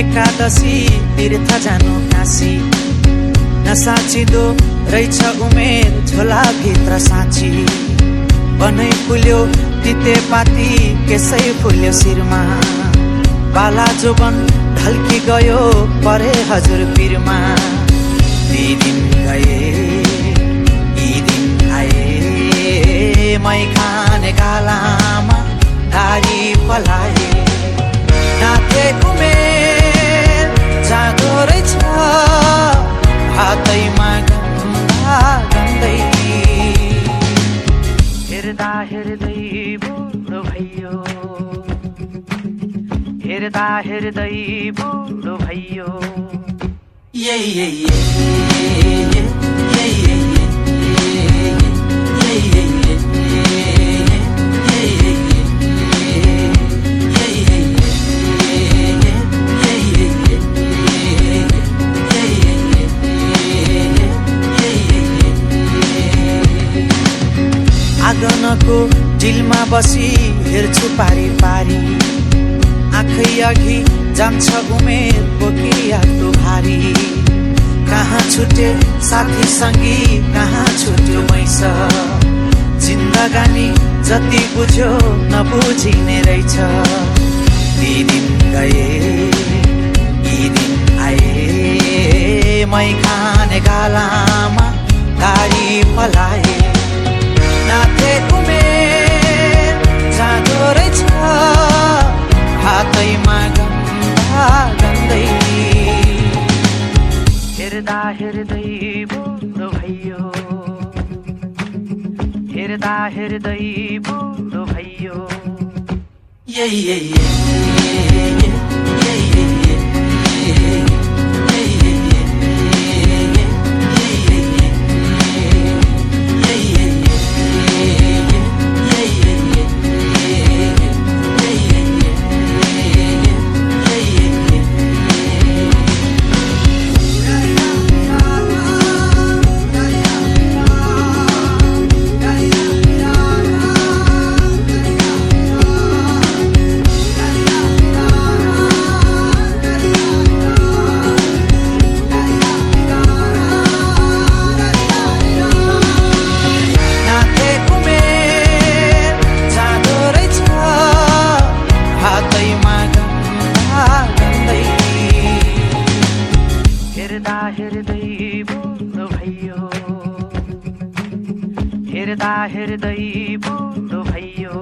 एकादशी तीर्थ जानु काशी नसाचिदो रहेछ उमेर झोलाभित्र साँची बनै फुल्यो तितेपाती केसै फुल्यो शिरमा बाला जोबन ढल्की गयो परे हजुर पिरमा ती दिन गए यी दिन आए मै खाने गालामा दारी पलाए नाथे उमेर जाँदो रहेछ हातैमा गन्दा गन्दै हेर्दा हेर्दै बुढो भइयो हेर्दा हेर्दै बुढो भइयो आँगनको डिलमा बसी हेर्छु पारी पारी आँखै अघि जान्छ उमेर बोकियाको भारी कहाँ छुटे साथी सङ्गी कहाँ छुट्यो मैस जिन्दगानी जति बुझ्यो नबुझिने रहेछ ती दिन गए यी दिन आए मै खाने गालामा दारी पलाए नाथे उमेर जाँदो रहेछ हातैमा गन्दा गन्दै हेर्दा हेर्दै बुढो भइयो हेर्दा हेर्दै बुढो भइयो हेर्दा हेर्दै बुढो भइयो